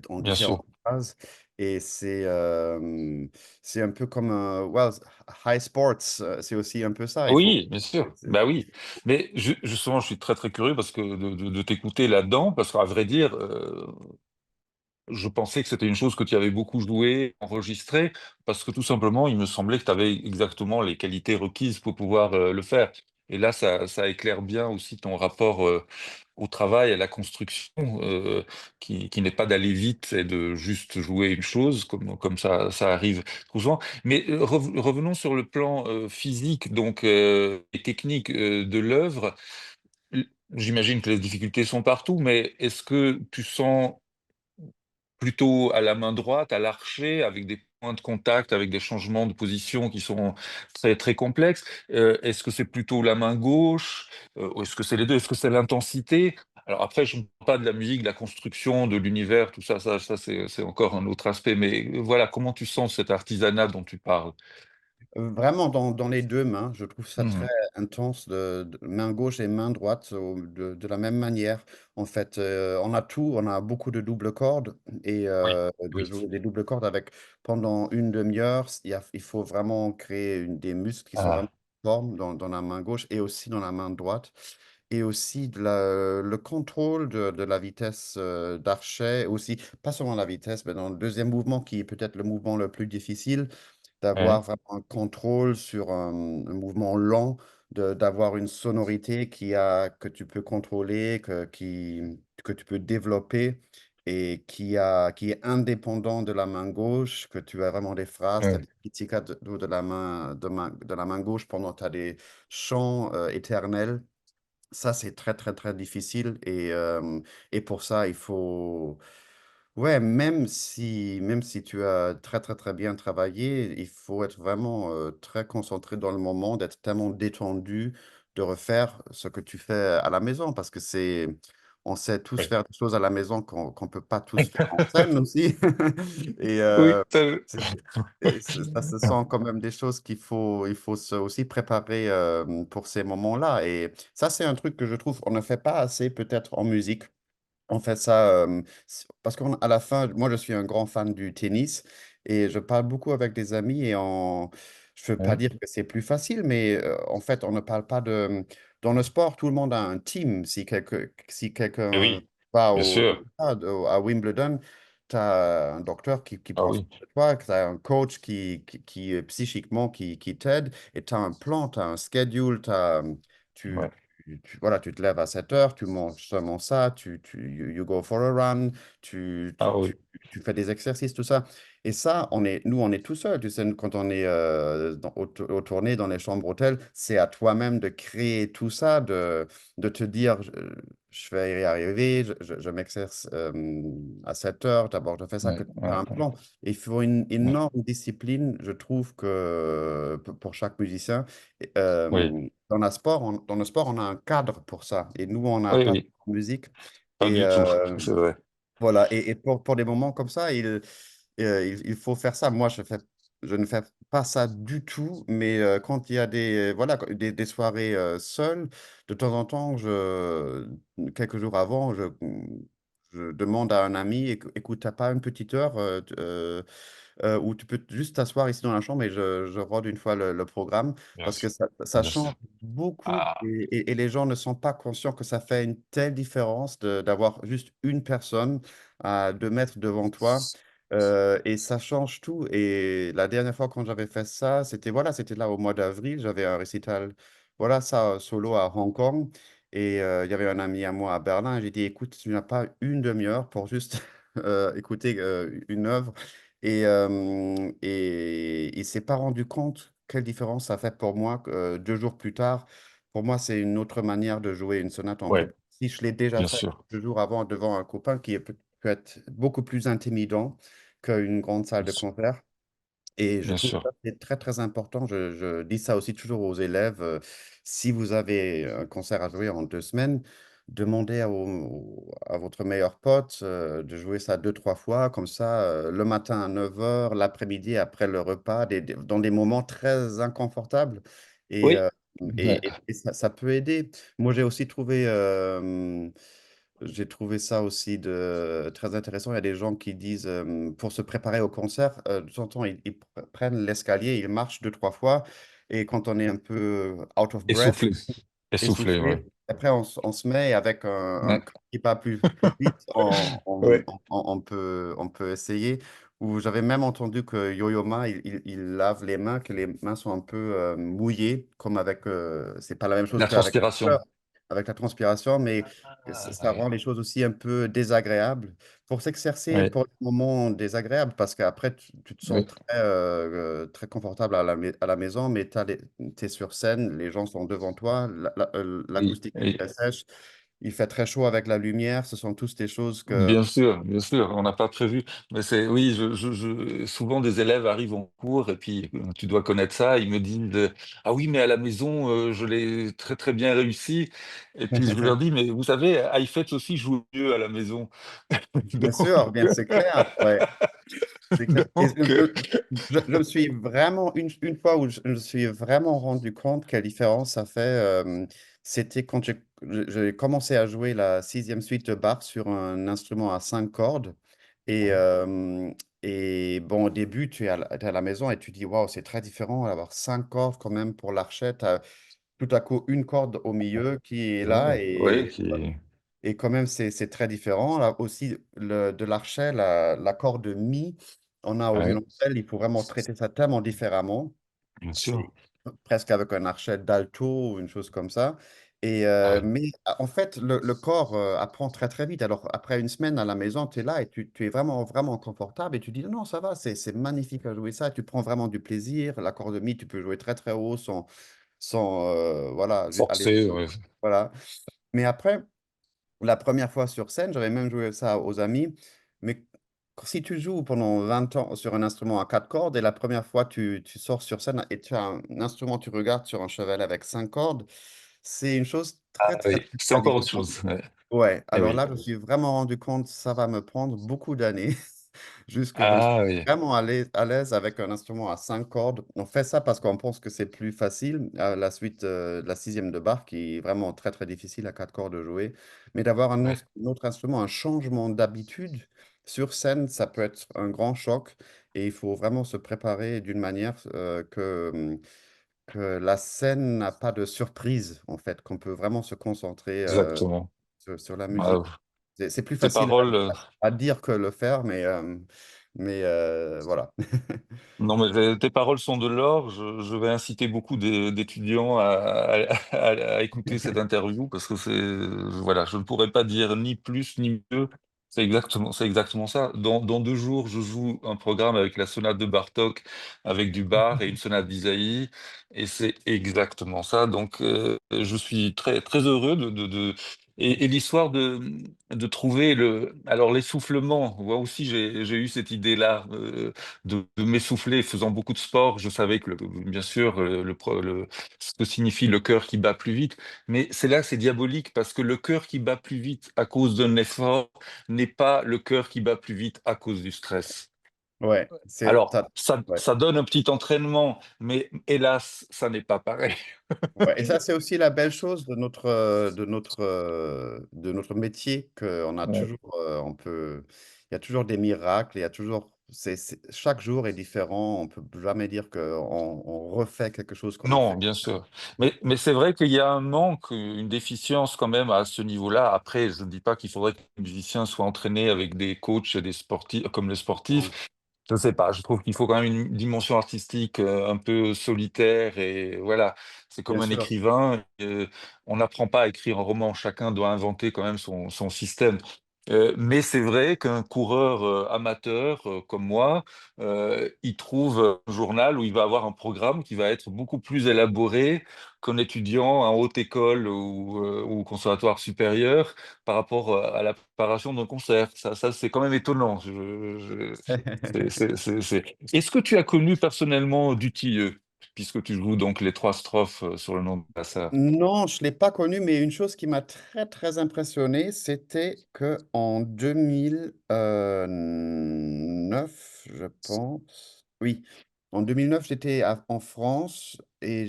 Speaker 2: en
Speaker 1: Bien sûr.
Speaker 2: différentes phases. Et c'est un peu comme well, high sports, c'est aussi un peu ça.
Speaker 1: Oui, bien sûr.
Speaker 2: C'est-
Speaker 1: Bah oui. Mais justement, je suis très très curieux parce que de t'écouter là-dedans, parce qu'à vrai dire, je pensais que c'était une chose que tu avais beaucoup joué, enregistré, parce que tout simplement, il me semblait que tu avais exactement les qualités requises pour pouvoir le faire. Et là, ça éclaire bien aussi ton rapport au travail, à la construction, qui n'est pas d'aller vite et de juste jouer une chose, comme ça arrive trop souvent. Mais revenons sur le plan physique donc, et technique de l'œuvre. J'imagine que les difficultés sont partout, mais est-ce que tu sens plutôt à la main droite, à l'archet, avec des points de contact, avec des changements de position qui sont très, très complexes? Est-ce que c'est plutôt la main gauche? Ou est-ce que c'est les 2? Est-ce que c'est l'intensité? Alors après, je ne parle pas de la musique, de la construction, de l'univers, tout ça, c'est encore un autre aspect. Mais voilà, comment tu sens cet artisanat dont tu parles?
Speaker 2: Vraiment dans les deux mains, je trouve ça très
Speaker 1: Mmh.
Speaker 2: intense de main gauche et main droite de la même manière. En fait, on a tout, on a beaucoup de doubles cordes et
Speaker 1: Oui,
Speaker 2: de
Speaker 1: oui.
Speaker 2: jouer des doubles cordes avec pendant une demi-heure, il faut vraiment créer des muscles qui sont vraiment
Speaker 1: Ah,
Speaker 2: en forme dans la main gauche et aussi dans la main droite. Et aussi le contrôle de la vitesse d'archet, aussi, pas seulement la vitesse, mais dans le deuxième mouvement qui est peut-être le mouvement le plus difficile, d'avoir
Speaker 1: ouais,
Speaker 2: vraiment un contrôle sur un mouvement lent, d'avoir une sonorité que tu peux contrôler, que tu peux développer et qui est indépendant de la main gauche, que tu as vraiment des phrases, tu as
Speaker 1: ouais,
Speaker 2: des pizzicato de la main gauche pendant tu as des chants éternels. Ça, c'est très, très, très difficile et pour ça, Ouais, même si tu as très, très, très bien travaillé, il faut être vraiment très concentré dans le moment, d'être tellement détendu, de refaire ce que tu fais à la maison, parce que on sait tous
Speaker 1: Oui.
Speaker 2: faire des choses à la maison qu'on peut pas tous faire en scène aussi. Et,
Speaker 1: Oui,
Speaker 2: c'est- ça, ce sont quand même des choses il faut aussi préparer pour ces moments-là. Et ça, c'est un truc que je trouve on ne fait pas assez peut-être en musique. On fait ça parce qu'à la fin, moi je suis un grand fan du tennis et je parle beaucoup avec des amis je ne veux pas
Speaker 1: oui,
Speaker 2: dire que c'est plus facile, mais en fait on ne parle pas de... Dans le sport, tout le monde a un team. Si
Speaker 1: eh
Speaker 2: quelqu'un
Speaker 1: oui,
Speaker 2: va
Speaker 1: bien sûr.
Speaker 2: à Wimbledon, tu as un docteur qui
Speaker 1: Ah
Speaker 2: prend soin
Speaker 1: oui,
Speaker 2: de toi, tu as un coach psychiquement qui t'aide et tu as un plan, tu as un schedule, tu,
Speaker 1: ouais.
Speaker 2: voilà, tu te lèves à 7 heures, tu manges seulement ça, you go for a run, tu,
Speaker 1: Ah
Speaker 2: tu, tu,
Speaker 1: oui,
Speaker 2: tu fais des exercices, tout ça. Et ça, nous, on est tout seul. Tu sais, quand on est aux tournées dans les chambres hôtels, c'est à toi-même de créer tout ça, de te dire, je vais y arriver, je m'exerce à 7 heures, d'abord je fais ça,
Speaker 1: ouais,
Speaker 2: que tu
Speaker 1: ouais,
Speaker 2: as un
Speaker 1: ouais,
Speaker 2: plan. Et il faut une
Speaker 1: ouais.
Speaker 2: énorme discipline, je trouve, pour chaque musicien. Et,
Speaker 1: Oui,
Speaker 2: dans le sport, on a un cadre pour ça. Et nous, on n'a
Speaker 1: oui,
Speaker 2: pas
Speaker 1: oui,
Speaker 2: de musique.
Speaker 1: pas
Speaker 2: Et
Speaker 1: du tout, c'est vrai.
Speaker 2: voilà. Et pour des moments comme ça, il faut faire ça. Moi, je ne fais pas ça du tout. Mais quand il y a voilà, des soirées seules, de temps en temps, quelques jours avant, je demande à un ami, écoute, t'as pas une petite heure où tu peux juste t'asseoir ici dans la chambre et je rôde une fois le programme
Speaker 1: Bien
Speaker 2: parce que
Speaker 1: sûr,
Speaker 2: ça
Speaker 1: bien
Speaker 2: change
Speaker 1: sûr.
Speaker 2: beaucoup
Speaker 1: Ah,
Speaker 2: et les gens ne sont pas conscients que ça fait une telle différence d'avoir juste une personne à 2 mètres devant toi. Et ça change tout. Et la dernière fois quand j'avais fait ça, c'était là au mois d'avril, j'avais un récital, voilà ça, solo à Hong Kong. Et il y avait un ami à moi à Berlin. J'ai dit, écoute, tu n'as pas une demi-heure pour juste écouter une œuvre. Et il s'est pas rendu compte quelle différence ça fait pour moi 2 jours plus tard. Pour moi, c'est une autre manière de jouer une sonate en Do.
Speaker 1: ouais,
Speaker 2: Si je l'ai déjà
Speaker 1: bien
Speaker 2: fait
Speaker 1: sûr,
Speaker 2: 2 jours avant devant un copain peut être beaucoup plus intimidant qu'une grande salle de
Speaker 1: bien sûr,
Speaker 2: concert. Et je
Speaker 1: bien
Speaker 2: trouve
Speaker 1: sûr.
Speaker 2: ça c'est très très important. Je dis ça aussi toujours aux élèves. Si vous avez un concert à jouer en 2 semaines, demandez à votre meilleur pote de jouer ça 2, 3 fois, comme ça, le matin à 9 heures, l'après-midi après le repas, dans des moments très inconfortables. Et,
Speaker 1: Oui, ouais,
Speaker 2: et ça peut aider. Moi, j'ai trouvé ça aussi très intéressant. Il y a des gens qui disent, pour se préparer au concert, de temps en temps, prennent l'escalier, ils marchent 2, 3 fois. Et quand on est un peu out of breath,
Speaker 1: essoufflé, essoufflé, ouais.
Speaker 2: essoufflé, après, on se met avec un
Speaker 1: Ouais,
Speaker 2: cœur qui bat plus vite,
Speaker 1: ouais.
Speaker 2: on peut essayer. Ou j'avais même entendu que Yo-Yo Ma, il lave les mains, que les mains sont un peu mouillées, comme c'est pas la même chose
Speaker 1: La
Speaker 2: qu'avec la
Speaker 1: transpiration.
Speaker 2: fleur, avec la transpiration, mais
Speaker 1: Ah,
Speaker 2: ça
Speaker 1: ouais,
Speaker 2: rend les choses aussi un peu désagréables. Pour s'exercer
Speaker 1: ouais,
Speaker 2: pour des moments désagréables, parce qu'après, tu te sens
Speaker 1: ouais.
Speaker 2: très confortable à la maison, mais tu es sur scène, les gens sont devant toi,
Speaker 1: Et,
Speaker 2: l'acoustique est très sèche, il fait très chaud avec la lumière, ce sont tous des choses que...
Speaker 1: bien sûr, on n'a pas prévu. Mais c'est, oui, souvent des élèves arrivent en cours et puis tu dois connaître ça. Ils me disent, ah oui, mais à la maison, je l'ai très très bien réussi. Et puis je leur dis, mais vous savez, iFet aussi joue mieux à la maison.
Speaker 2: Bien
Speaker 1: Donc,
Speaker 2: sûr, bien c'est clair, ouais. C'est clair. Et
Speaker 1: donc,
Speaker 2: je me suis vraiment, une fois où je me suis vraiment rendu compte quelle différence ça fait, c'était quand j'ai commencé à jouer la sixième suite de Bach sur un instrument à 5 cordes. Et, euh, et bon, au début, t'es à la maison et tu dis, waouh, c'est très différent d'avoir 5 cordes quand même pour l'archet. T'as tout à coup une corde au milieu qui est là
Speaker 1: oui,
Speaker 2: et quand même, c'est très différent. Là aussi, de l'archet, la corde mi, on a au
Speaker 1: ouais,
Speaker 2: violoncelle, il faut vraiment traiter ça tellement différemment.
Speaker 1: bien sûr.
Speaker 2: C'est presque avec un archet d'alto ou une chose comme ça.
Speaker 1: Ouais,
Speaker 2: Mais en fait, le corps apprend très très vite. Alors, après une semaine à la maison, tu es là et tu es vraiment vraiment confortable et tu dis non, ça va, c'est magnifique à jouer ça. Tu prends vraiment du plaisir. La corde mi, tu peux jouer très très haut sans voilà, aller.
Speaker 1: forcé, ouais.
Speaker 2: Voilà. Mais après, la première fois sur scène, j'avais même joué ça aux amis, mais si tu joues pendant 20 ans sur un instrument à 4 cordes et la première fois tu sors sur scène et tu as un instrument, tu regardes sur un cheval avec 5 cordes, c'est une chose
Speaker 1: Ah
Speaker 2: très, très,
Speaker 1: oui, c'est
Speaker 2: très
Speaker 1: encore autre
Speaker 2: différente.
Speaker 1: chose, ouais.
Speaker 2: Ouais,
Speaker 1: Eh
Speaker 2: alors
Speaker 1: oui.
Speaker 2: là, je me suis vraiment rendu compte, ça va me prendre beaucoup d'années jusque je
Speaker 1: Ah
Speaker 2: suis
Speaker 1: oui,
Speaker 2: vraiment à l'aise avec un instrument à 5 cordes. On fait ça parce qu'on pense que c'est plus facile, à la suite, de la sixième de Bach qui est vraiment très, très difficile à 4 cordes de jouer. Mais d'avoir
Speaker 1: ouais,
Speaker 2: un autre instrument, un changement d'habitude sur scène, ça peut être un grand choc et il faut vraiment se préparer d'une manière, que la scène n'a pas de surprise, en fait, qu'on peut vraiment se concentrer,
Speaker 1: exactement.
Speaker 2: sur la
Speaker 1: Ah,
Speaker 2: musique. C'est plus
Speaker 1: tes
Speaker 2: facile
Speaker 1: paroles,
Speaker 2: à dire que le faire, mais voilà.
Speaker 1: non, mais tes paroles sont de l'or. Je vais inciter beaucoup d'étudiants à écouter cette interview parce que voilà, je ne pourrais pas dire ni plus ni mieux. C'est exactement ça. Dans 2 jours, je joue un programme avec la sonate de Bartok, avec du Bach et une sonate d'Isaïe, et c'est exactement ça. Donc, je suis très, très heureux et l'histoire de trouver alors l'essoufflement. Moi aussi, j'ai eu cette idée-là. De m'essouffler faisant beaucoup de sport. Je savais que, bien sûr, ce que signifie le cœur qui bat plus vite. Mais c'est là, c'est diabolique parce que le cœur qui bat plus vite à cause d'un effort n'est pas le cœur qui bat plus vite à cause du stress.
Speaker 2: Ouais,
Speaker 1: Alors,
Speaker 2: ouais.
Speaker 1: ça donne un petit entraînement, mais hélas, ça n'est pas pareil.
Speaker 2: Ouais et ça, c'est aussi la belle chose de notre métier qu'on a
Speaker 1: Ouais.
Speaker 2: toujours, il y a toujours des miracles, il y a toujours chaque jour est différent, on peut jamais dire qu'on refait quelque chose qu'on a
Speaker 1: Non,
Speaker 2: fait.
Speaker 1: bien sûr. Mais c'est vrai qu'il y a un manque, une déficience quand même à ce niveau-là. Après, je ne dis pas qu'il faudrait que les musiciens soient entraînés avec des coachs et des sportifs, comme les
Speaker 2: Non,
Speaker 1: sportifs. Je ne sais pas, je trouve qu'il faut quand même une dimension artistique un peu solitaire et voilà, c'est
Speaker 2: bien
Speaker 1: comme un
Speaker 2: sûr.
Speaker 1: écrivain, on n'apprend pas à écrire un roman, chacun doit inventer quand même son système. Mais c'est vrai qu'un coureur amateur comme moi, il trouve un journal où il va avoir un programme qui va être beaucoup plus élaboré qu'un étudiant en haute école ou au conservatoire supérieur par rapport à la préparation d'un concert. Ça c'est quand même étonnant. Est-ce que tu as connu personnellement Dutilleux, puisque tu joues donc les 3 strophes sur le nom de Brassard?
Speaker 2: Non, je ne l'ai pas connu, mais une chose qui m'a très, très impressionné, c'était qu'en 2009, je pense, oui, en 2009, j'étais en France et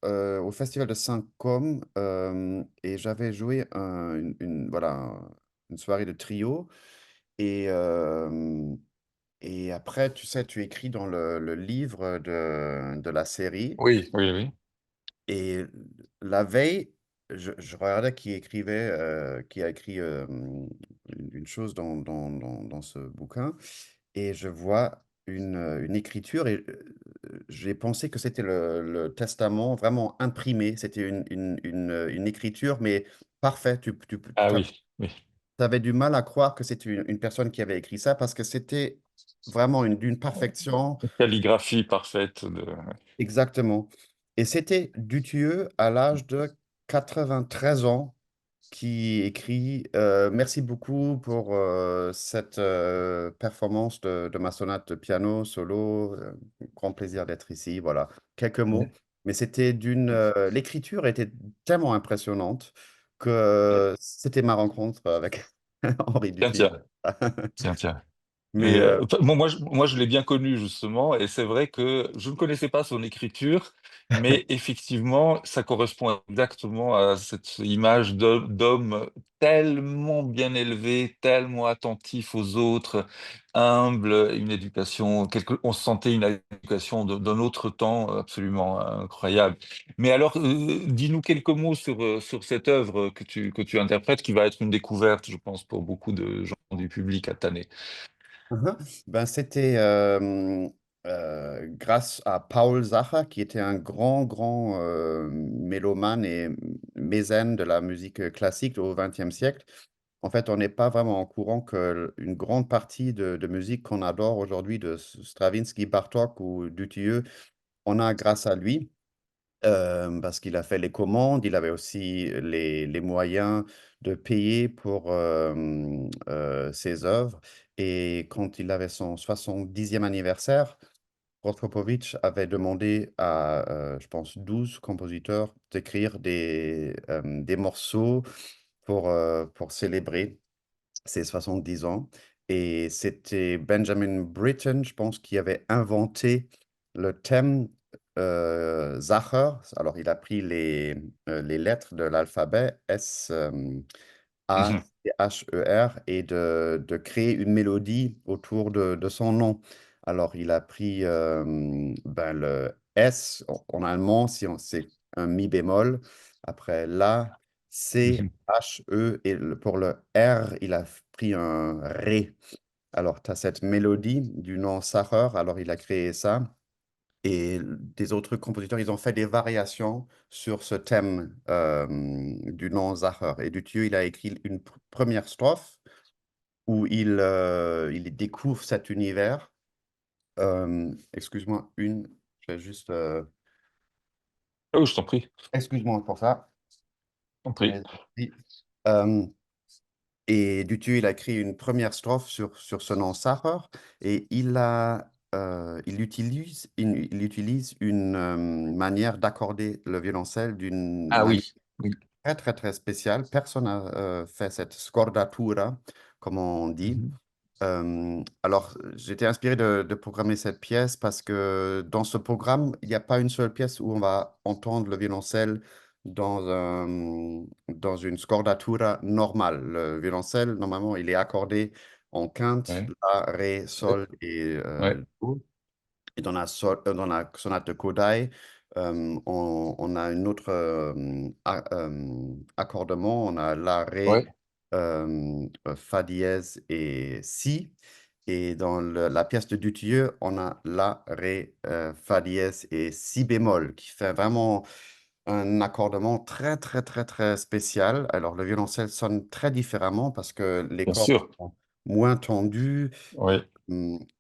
Speaker 2: au festival de Saint-Côme, et j'avais joué voilà, une soirée de trio. Et, et après, tu sais, tu écris dans le livre de la série.
Speaker 1: Oui, oui, oui.
Speaker 2: Et la veille, je regardais qui a écrit, une chose dans ce bouquin et je vois une écriture et j'ai pensé que c'était le testament vraiment imprimé. C'était une écriture, mais parfaite. Tu
Speaker 1: Ah oui, oui.
Speaker 2: avais du mal à croire que c'était une personne qui avait écrit ça parce que c'était vraiment d'une perfection.
Speaker 1: Calligraphie parfaite
Speaker 2: Exactement. Et c'était Dutilleux à l'âge de 93 ans qui écrit merci beaucoup pour cette performance de ma sonate de piano solo. Grand plaisir d'être ici. Voilà, quelques mots. Mais l'écriture était tellement impressionnante que c'était ma rencontre avec Henri
Speaker 1: Tiens,
Speaker 2: Dutilleux.
Speaker 1: tiens, tiens, tiens. Et
Speaker 2: Mais
Speaker 1: moi, je l'ai bien connu justement, et c'est vrai que je ne connaissais pas son écriture, mais effectivement, ça correspond exactement à cette image d'homme tellement bien élevé, tellement attentif aux autres, humble, une éducation, on sentait une éducation d'un autre temps absolument incroyable. Mais alors, dis-nous quelques mots sur cette œuvre que tu interprètes, qui va être une découverte, je pense, pour beaucoup de gens du public à Tanné.
Speaker 2: Mmh. Ben, c'était, grâce à Paul Zacher qui était un grand, grand, mélomane et mécène de la musique classique au XXe siècle. En fait, on n'est pas vraiment au courant qu'une grande partie de musique qu'on adore aujourd'hui de Stravinsky, Bartók ou Dutilleux, on a grâce à lui. Parce qu'il a fait les commandes, il avait aussi les moyens de payer pour, ses œuvres Et quand il avait son 70e anniversaire, Rostropovitch avait demandé à, je pense, 12 compositeurs d'écrire des morceaux pour célébrer ses 70 ans. Et c'était Benjamin Britten, je pense, qui avait inventé le thème Sacher. Alors, il a pris les lettres de l'alphabet S, A,
Speaker 1: Mhm.
Speaker 2: C, H, E, R et de créer une mélodie autour de son nom. Alors, il a pris ben, le S en allemand, si c'est un mi bémol. Après, la, C,
Speaker 1: Mhm.
Speaker 2: H, E, et pour le R, il a pris un Ré. Alors, tu as cette mélodie du nom Sacher, alors il a créé ça. Et des autres compositeurs, ils ont fait des variations sur ce thème du nom Sacher. Et Dutilleux, il a écrit une première strophe où il découvre cet univers. Excuse-moi, je vais juste...
Speaker 1: Oh, je t'en prie, je
Speaker 2: excuse-moi pour ça.
Speaker 1: t'en prie.
Speaker 2: Mais- Euh, Et Dutilleux, il a écrit une première strophe sur ce nom Sacher et il utilise une manière d'accorder le violoncelle d'une
Speaker 1: Ah
Speaker 2: manière
Speaker 1: oui, oui.
Speaker 2: très, très, très spéciale. Personne n'a fait cette scordatura, comme on dit.
Speaker 1: Mhm.
Speaker 2: Alors, j'étais inspiré de programmer cette pièce parce que dans ce programme, il n'y a pas une seule pièce où on va entendre le violoncelle dans une scordatura normale. Le violoncelle, normalement, il est accordé en quinte,
Speaker 1: Ouais,
Speaker 2: la, ré,
Speaker 1: ouais,
Speaker 2: sol et
Speaker 1: ouais,
Speaker 2: do. Et dans la sonate de Kodai, on a une autre accordement. On a la, ré,
Speaker 1: ouais.
Speaker 2: fa dièse et si. Et dans la pièce de Dutilleux, on a la, ré, fa dièse et si bémol, qui fait vraiment un accordement très, très, très, très spécial. Alors, le violoncelle sonne très différemment parce que les
Speaker 1: Bien
Speaker 2: cordes
Speaker 1: sûr.
Speaker 2: sont moins tendues.
Speaker 1: Oui.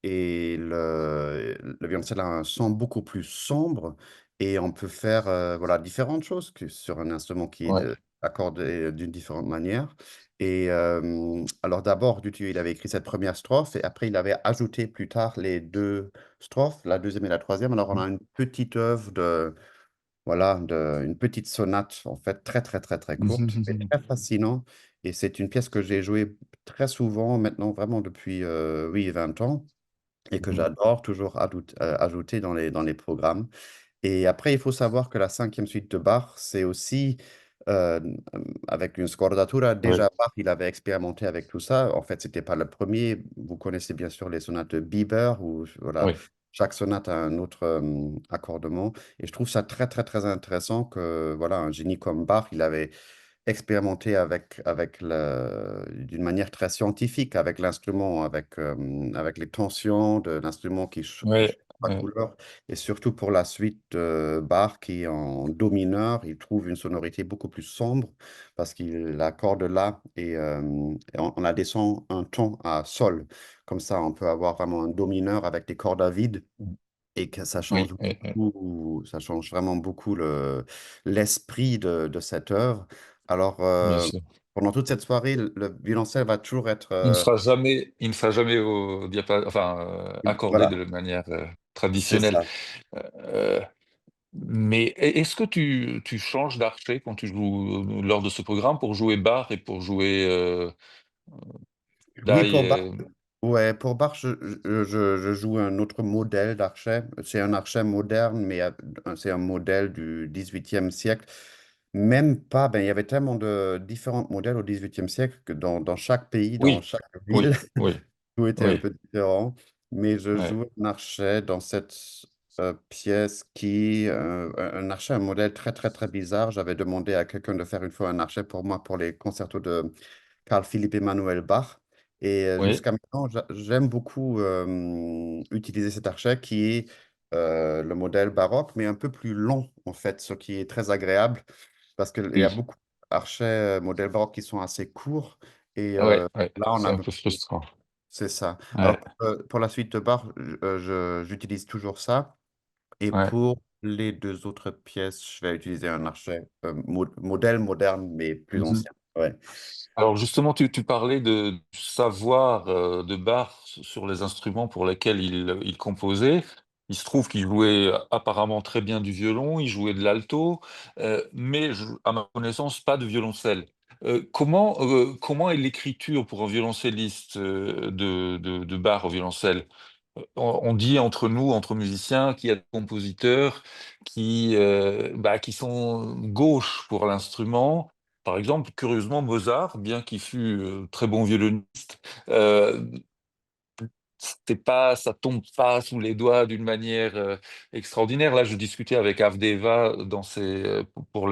Speaker 2: Et le violoncelle a un son beaucoup plus sombre et on peut faire voilà, différentes choses que sur un instrument qui est
Speaker 1: Ouais.
Speaker 2: accordé d'une différente manière. Et alors d'abord, Dutilleux, il avait écrit cette première strophe et après il avait ajouté plus tard les deux strophes, la deuxième et la troisième. Alors on a une petite œuvre voilà, une petite sonate en fait très très très très courte, mais
Speaker 1: Mhm.
Speaker 2: très fascinant. Et c'est une pièce que j'ai jouée très souvent maintenant, vraiment depuis oui, 20 ans et que
Speaker 1: Mhm.
Speaker 2: j'adore toujours ajouter dans les programmes. Et après, il faut savoir que la cinquième suite de Bach, c'est aussi euh, avec une scordatura.
Speaker 1: Ouais,
Speaker 2: Déjà, Bach, il avait expérimenté avec tout ça. En fait, c'était pas le premier. Vous connaissez bien sûr les sonates de Bieber, où voilà,
Speaker 1: ouais.
Speaker 2: chaque sonate a un autre accordement. Et je trouve ça très, très, très intéressant que voilà, un génie comme Bach, il avait expérimenter d'une manière très scientifique avec l'instrument, avec les tensions de l'instrument qui change
Speaker 1: Ouais,
Speaker 2: la
Speaker 1: ouais.
Speaker 2: couleur. Et surtout pour la suite de Bach qui est en do mineur, il trouve une sonorité beaucoup plus sombre parce qu'il accorde là et on la descend un ton à sol. Comme ça, on peut avoir vraiment un do mineur avec des cordes à vide et que
Speaker 1: Oui, oui, oui.
Speaker 2: ça change vraiment beaucoup l'esprit de cette œuvre. Alors,
Speaker 1: Bien sûr.
Speaker 2: pendant toute cette soirée, le violoncelle va toujours être,
Speaker 1: Il ne sera jamais accordé de
Speaker 2: voilà,
Speaker 1: la manière
Speaker 2: c'est
Speaker 1: traditionnelle.
Speaker 2: ça.
Speaker 1: Euh, mais est-ce que tu changes d'archet quand tu joues lors de ce programme pour jouer Bach et pour jouer
Speaker 2: Oui,
Speaker 1: Die
Speaker 2: ouais, pour Bach, je joue un autre modèle d'archet. C'est un archet moderne, mais c'est un modèle du 18e siècle. Même pas, ben, il y avait tellement de différents modèles au 18e siècle que dans chaque pays, dans
Speaker 1: Oui,
Speaker 2: chaque ville,
Speaker 1: oui, oui,
Speaker 2: tout était un
Speaker 1: oui,
Speaker 2: peu différent. Mais je
Speaker 1: ouais,
Speaker 2: joue un archet dans cette pièce qui, un archet, un modèle très, très, très bizarre. J'avais demandé à quelqu'un de faire une fois un archet pour moi pour les concertos de Carl Philipp Emanuel Bach. Et
Speaker 1: oui,
Speaker 2: jusqu'à maintenant, j'aime beaucoup utiliser cet archet qui est le modèle baroque, mais un peu plus long, en fait, ce qui est très agréable parce qu'il y a
Speaker 1: oui,
Speaker 2: beaucoup d'archets modèles baroques qui sont assez courts. Et
Speaker 1: ouais, ouais,
Speaker 2: là, on
Speaker 1: c'est
Speaker 2: a
Speaker 1: un
Speaker 2: un peu
Speaker 1: peu
Speaker 2: plus.
Speaker 1: frustrant.
Speaker 2: C'est ça. Alors,
Speaker 1: Ouais,
Speaker 2: pour la suite de Bach, j'utilise toujours ça. Et
Speaker 1: ouais.
Speaker 2: pour les deux autres pièces, je vais utiliser un archet modèle moderne, mais plus
Speaker 1: Mhm.
Speaker 2: ancien. Ouais.
Speaker 1: Alors justement, tu parlais du savoir de Bach sur les instruments pour lesquels il composait. Il se trouve qu'il jouait apparemment très bien du violon, il jouait de l'alto, mais à ma connaissance, pas de violoncelle. Comment est l'écriture pour un violoncelliste de Bach au violoncelle? On dit entre nous, entre musiciens, qu'il y a des compositeurs qui sont gauches pour l'instrument. Par exemple, curieusement, Mozart, bien qu'il fût très bon violoniste, euh, ça tombe pas sous les doigts d'une manière extraordinaire. Là, je discutais avec Avdeva pour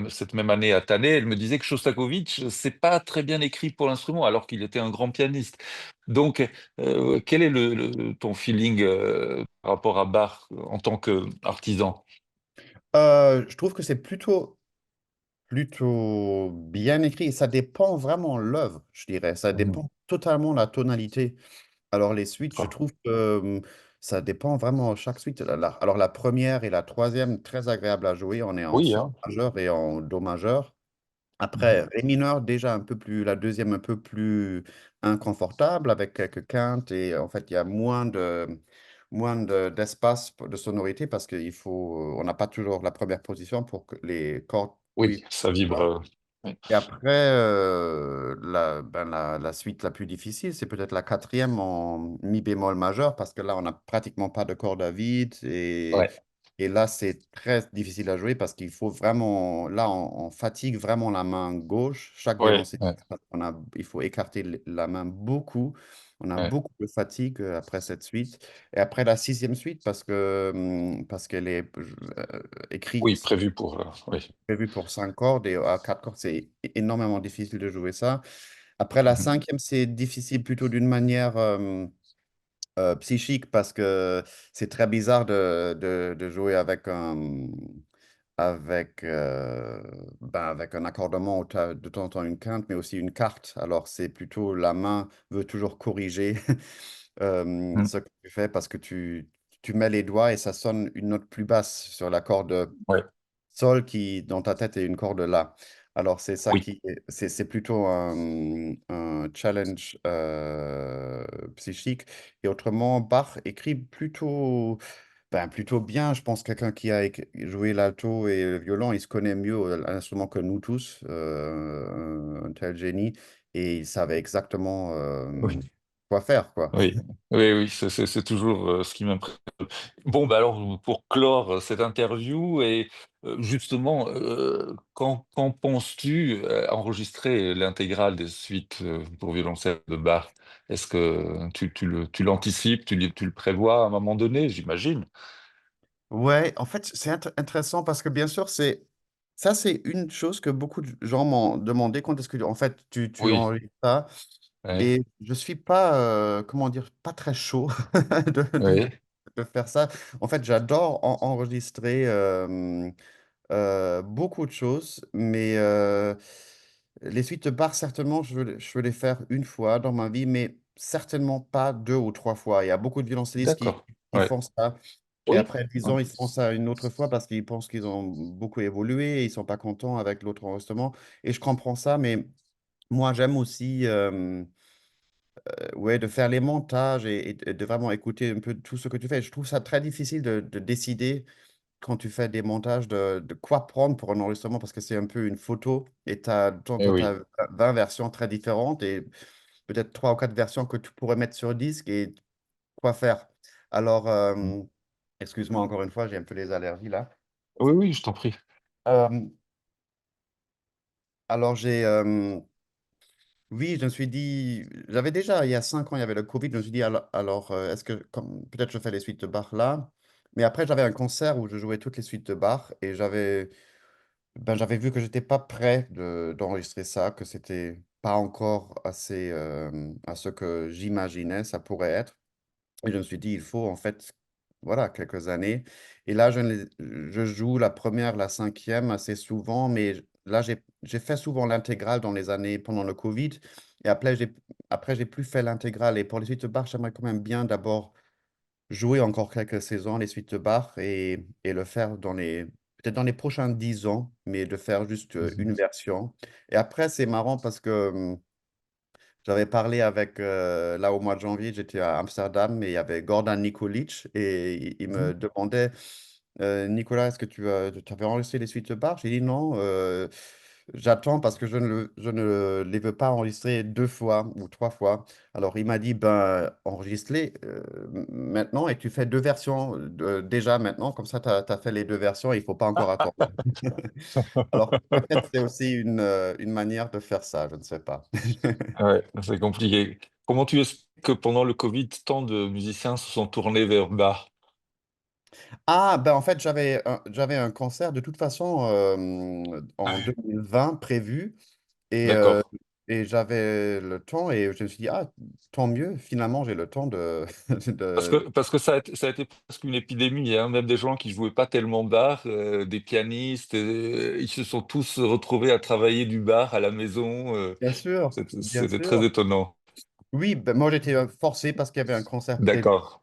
Speaker 1: cette même année à Tané. Elle me disait que Shostakovich, c'est pas très bien écrit pour l'instrument, alors qu'il était un grand pianiste. Donc, quel est ton feeling par rapport à Bach en tant qu'artisan?
Speaker 2: Je trouve que c'est plutôt bien écrit et ça dépend vraiment l'œuvre, je dirais. Ça
Speaker 1: Mhm.
Speaker 2: dépend totalement la tonalité. Alors les suites, je
Speaker 1: Ah,
Speaker 2: trouve que ça dépend vraiment chaque suite. Alors la première et la troisième, très agréable à jouer. On est en
Speaker 1: oui,
Speaker 2: sol
Speaker 1: hein.
Speaker 2: majeur et en do majeur.
Speaker 1: Mhm.
Speaker 2: Après, ré mineur, déjà un peu plus, la deuxième un peu plus inconfortable avec quelques quintes et en fait, il y a d'espace de sonorité parce on n'a pas toujours la première position pour que les cordes
Speaker 1: Oui,
Speaker 2: puissent.
Speaker 1: ça vibre. Oui.
Speaker 2: Et après, la suite la plus difficile, c'est peut-être la quatrième en mi bémol majeur, parce que là, on n'a pratiquement pas de corde à vide.
Speaker 1: Ouais.
Speaker 2: Et là, c'est très difficile à jouer parce qu'il faut vraiment, là, on fatigue vraiment la main gauche. Chaque
Speaker 1: Ouais,
Speaker 2: violoncelle,
Speaker 1: ouais,
Speaker 2: il faut écarter la main beaucoup. On a
Speaker 1: ouais.
Speaker 2: beaucoup de fatigue après cette suite. Et après la sixième suite, parce qu'elle est
Speaker 1: Oui,
Speaker 2: écrite
Speaker 1: prévu pour. Oui.
Speaker 2: prévu pour 5 cordes et à 4 cordes, c'est énormément difficile de jouer ça. Après la
Speaker 1: Mhm.
Speaker 2: cinquième, c'est difficile plutôt d'une manière psychique parce que c'est très bizarre de jouer avec un accordement où tu as de temps en temps une quinte, mais aussi une carte. Alors, c'est plutôt la main veut toujours corriger
Speaker 1: Mhm.
Speaker 2: ce que tu fais parce que tu mets les doigts et ça sonne une note plus basse sur la corde
Speaker 1: Ouais.
Speaker 2: sol qui, dans ta tête, est une corde là. Alors, c'est ça
Speaker 1: Oui.
Speaker 2: qui c'est plutôt un challenge psychique. Et autrement, Bach écrit plutôt bien. Je pense quelqu'un qui a joué l'alto et le violon, il se connaît mieux l'instrument que nous tous, un tel génie, et il savait exactement
Speaker 1: Oui.
Speaker 2: quoi faire, quoi.
Speaker 1: Oui, oui, oui, c'est toujours ce qui m'impressionne. Bon, bah alors, pour clore cette interview, et justement, quand penses-tu enregistrer l'intégrale des suites pour violoncelle de Bach? Est-ce que tu l'anticipes, tu le prévois à un moment donné, j'imagine?
Speaker 2: Ouais, en fait, c'est intéressant parce que bien sûr, c'est une chose que beaucoup de gens m'ont demandé quand est-ce que, en fait, tu
Speaker 1: Oui,
Speaker 2: enregistres ça.
Speaker 1: oui,
Speaker 2: Et je suis pas, comment dire, pas très chaud de, de-
Speaker 1: oui,
Speaker 2: de faire ça. En fait, j'adore enregistrer beaucoup de choses, mais les suites de bar, certainement, je veux les faire une fois dans ma vie, mais certainement pas 2 ou 3 fois. Il y a beaucoup de violoncellistes
Speaker 1: d'accord.
Speaker 2: qui
Speaker 1: Ouais.
Speaker 2: font ça. Et
Speaker 1: Oui,
Speaker 2: après 10
Speaker 1: ouais.
Speaker 2: ans, ils font ça une autre fois parce qu'ils pensent qu'ils ont beaucoup évolué et ils sont pas contents avec l'autre enregistrement. Et je comprends ça, mais moi, j'aime aussi ouais, de faire les montages et de vraiment écouter un peu tout ce que tu fais. Je trouve ça très difficile de décider quand tu fais des montages de quoi prendre pour un enregistrement parce que c'est un peu une photo et tu as,
Speaker 1: Eh oui.
Speaker 2: 20 versions très différentes et peut-être 3 ou 4 versions que tu pourrais mettre sur disque et quoi faire. Alors, excuse-moi encore une fois, j'ai un peu les allergies là.
Speaker 1: Oui, oui, je t'en prie.
Speaker 2: Euh, alors, oui, je me suis dit, j'avais déjà, il y a 5 ans, il y avait le Covid, je me suis dit, alors, est-ce que, peut-être je fais les suites de Bach là, mais après j'avais un concert où je jouais toutes les suites de Bach et j'avais vu que j'étais pas prêt d'enregistrer ça, que c'était pas encore assez à ce que j'imaginais ça pourrait être. Et je me suis dit, il faut en fait, voilà, quelques années. Et là, je joue la première, la cinquième assez souvent, mais là, j'ai fait souvent l'intégrale dans les années pendant le Covid. Et après, j'ai plus fait l'intégrale. Et pour les suites de Bach, j'aimerais quand même bien d'abord jouer encore quelques saisons les suites de Bach et le faire dans les peut-être dans les prochains 10 ans, mais de faire juste
Speaker 1: Mhm.
Speaker 2: une version. Et après, c'est marrant parce que j'avais parlé avec, là au mois de janvier, j'étais à Amsterdam et il y avait Gordon Nikolic et il me demandait, Nicolas, est-ce que tu avais enregistré les suites de bar? J'ai dit non, j'attends parce que je ne les veux pas enregistrer 2 fois ou 3 fois. Alors il m'a dit, ben enregistre-les maintenant et tu fais 2 versions déjà maintenant, comme ça tu as fait les 2 versions et il faut pas encore attendre. Alors peut-être c'est aussi une manière de faire ça, je ne sais pas.
Speaker 1: Ouais, c'est compliqué. Comment tu expliques que pendant le Covid, tant de musiciens se sont tournés vers Bach?
Speaker 2: Ah, ben en fait, j'avais un concert de toute façon en
Speaker 1: Ouais.
Speaker 2: 2020 prévu et, euh,
Speaker 1: D'accord.
Speaker 2: et j'avais le temps et je me suis dit, ah, tant mieux, finalement, j'ai le temps de,
Speaker 1: Parce que ça a été presque une épidémie, hein. Même des gens qui jouaient pas tellement bar, des pianistes, ils se sont tous retrouvés à travailler du bar à la maison.
Speaker 2: Bien sûr, bien
Speaker 1: C'était très
Speaker 2: sûr.
Speaker 1: étonnant.
Speaker 2: Oui, ben moi j'étais forcé parce qu'il y avait un concert prévu.
Speaker 1: D'accord.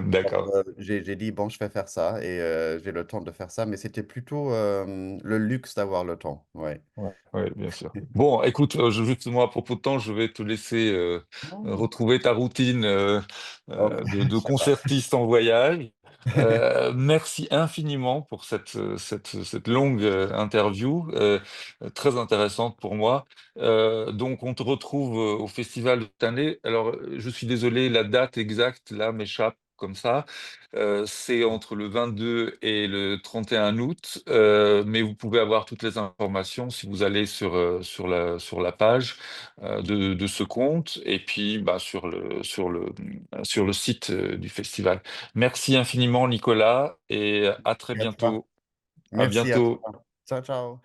Speaker 1: D'accord.
Speaker 2: J'ai dit, bon, je vais faire ça et j'ai le temps de faire ça, mais c'était plutôt le luxe d'avoir le temps. Ouais.
Speaker 1: Ouais, ouais, bien sûr. Bon, écoute, justement, à propos de temps, je vais te laisser
Speaker 2: Non.
Speaker 1: retrouver ta routine
Speaker 2: Oh, je
Speaker 1: de
Speaker 2: sais pas.
Speaker 1: concertiste en voyage. Merci infiniment pour cette longue interview, très intéressante pour moi. Donc, on te retrouve au Festival de cette année. Alors, je suis désolé, la date exacte, là, m'échappe comme ça. C'est entre le 22 et le 31 août, mais vous pouvez avoir toutes les informations si vous allez sur la page de ce compte et puis bah, sur le site du festival. Merci infiniment, Nicolas, et à très
Speaker 2: Et à toi.
Speaker 1: bientôt. À
Speaker 2: Merci à
Speaker 1: bientôt.
Speaker 2: toi. Ciao, ciao.